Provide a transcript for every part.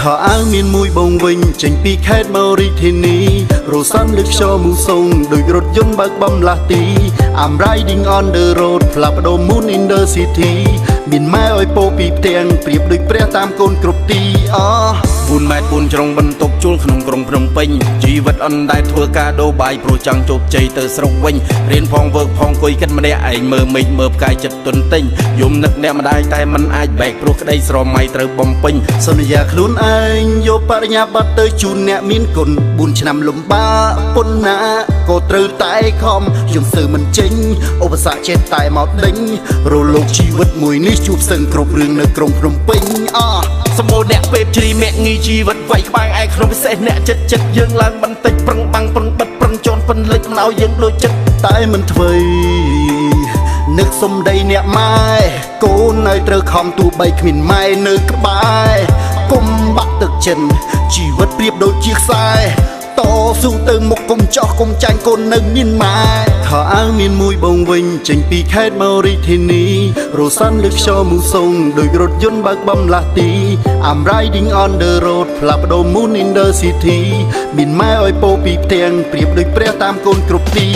ខោអាវមានមួយបងវិញចេញពីខេត្តមករាជធានីរសាន់លើកខ្យល់មូសុងដូចរថយន្តបើកបំលាស់ទី I'm riding on the road ផ្លាស់ប្ដូរ moon in the city មានម៉ែឲ្យពោពីផ្ទាំងប្រៀបដូចព្រះតាមកូនគ្រប់ទី4 ម៉ែត្រ 4 ជ្រុងបន្ទប់ជួលក្នុងក្រុងភ្នំពេញជីវិតអន់ដែលធ្វើការដូរបាយព្រោះចង់ជោគជ័យទៅស្រុកវិញរៀនផងវើកផងអង្គុយគិតម្នាក់ឯងមើលមេឃមើលផ្កាយចិត្តទុនទិញយំនឹកអ្នកម្ដាយតែមិនអាចបែកព្រោះក្តីស្រមៃត្រូវបំពេញសន្យាខ្លួនឯងយកបរិញ្ញាបត្រទៅជូនអ្នកមានគុណ4 ឆ្នាំលំបាកប៉ុណ្ណាក៏ត្រូវតែខំខ្ញុំសើមិនចេញឧបសគ្គចេះតែមកដេញរលោកជីវិតមួយនេះជួបសឹងគ្រប់រឿងនៅក្រុងភ្នំពេញសម្បូរអ្នកពេបជ្រីមាក់ងីជីវិតវាយក្បែរឯក្នុងពិសេសអ្នកចិត្តយើងឡើងបន្តិចប្រឹងបាំងប្រឹងបិទប្រឹងជន់ពិនលិចមកយើងដូចចិត្តតែមិនធ្វើនឹកសំដីអ្នកម៉ែកូនឲ្យត្រូវខំទូបីគ្មានម៉ែនៅក្បែរកុំបាក់ទឹកចិនជីវិតប្រៀបដូចជាខ្សែតស៊ូទៅមុខកុំចោះកុំចាញ់កូននៅមានម៉ែខោអាវមានមួយបងវិញចេញពីខេត្តមករាជធានីរសាន់លើកខ្យល់មូសុងដូចរថយន្តបើកបំលាស់ទី I'm riding on the road ផ្លាស់ប្ដូរ moon in the city មានម៉ែឲ្យពោពីផ្ទាំងប្រៀបដូចព្រះតាមកូនគ្រប់ទី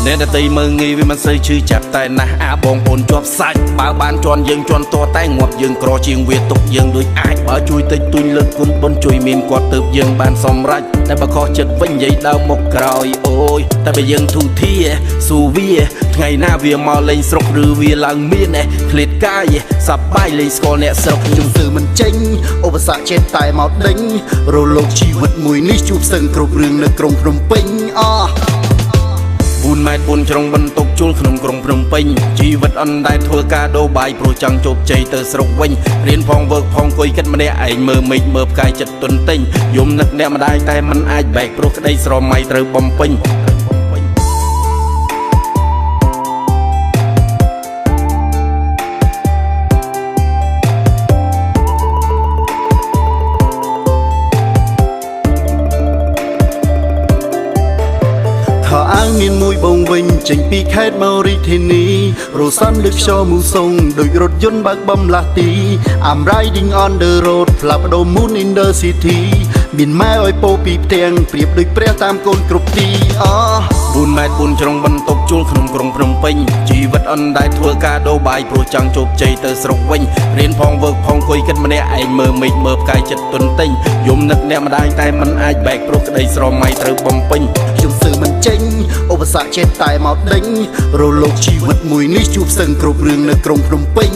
អ្នកដតីមើងងាយវាមិនសូវឈឺចាប់តែណាស់បងប្អូនជាប់សាច់បើបានជន់យើងជន់តតែងាប់យើងក្រជាងវាទុកយើងដូចអាចបើជួយតិចតួចលើកគុណបុណ្យជួយមានគាត់ទៅយើងបានសម្រេចតែបើខុសចិត្តវិញនិយាយដើមមុខក្រោយអូយតែបើយើងទូធាស៊ូវាថ្ងៃណាវាមកលេងស្រុកឬវាឡើងមានឃ្លាតកាយសប្បាយលេងស្គាល់អ្នកស្រុកខ្ញុំសើមិនចេញឧបសគ្គចេះតែមកដេញរលោកជីវិតមួយនេះជួបសឹងគ្រប់រឿងនៅក្រុងភ្នំពេញ4 ម៉ែត្រ 4 ជ្រុងបន្ទប់ជួលក្នុងក្រុងភ្នំពេញជីវិតអន់ដែលធ្វើការដូរបាយព្រោះចង់ជោគជ័យទៅស្រុកវិញរៀនផងវើកផងអង្គុយគិតម្នាក់ឯងមើលមេឃមើលផ្កាយចិត្តទុនទិញយំនឹកអ្នកម្ដាយតែមិនអាចបែកព្រោះក្តីស្រមៃត្រូវបំពេញខោអាវមានមួយបងវិញចេញពីខេត្តមករាជធានីរសាន់លើកខ្យល់មូសុងដូចរថយន្តបើកបំលាស់ទី I'm riding on the road ផ្លាស់ប្ដូរ moon in the city មានម៉ែឲ្យពោពីផ្ទាំងប្រៀបដូចព្រះតាមកូនគ្រប់ទី4 ម៉ែត្រ 4 ជ្រុងបន្ទប់ជួលក្នុងក្រុងភ្នំពេញជីវិតអន់ដែលធ្វើការដូរបាយព្រោះចង់ជោគជ័យទៅស្រុកវិញរៀនផងវើកផងអង្គុយគិតម្នាក់ឯងមើលមេឃមើលផ្កាយចិត្តទុនទិញយំនឹកអ្នកម្ដាយតែមិនអាចបែកព្រោះក្តីស្រមៃត្រូវបំពេញខ្ញុំសើមិនចេញឧបសគ្គចេះតែមកដេញរលោកជីវិតមួយនេះជួបសឹងគ្រប់រឿងនៅក្រុងភ្នំពេញ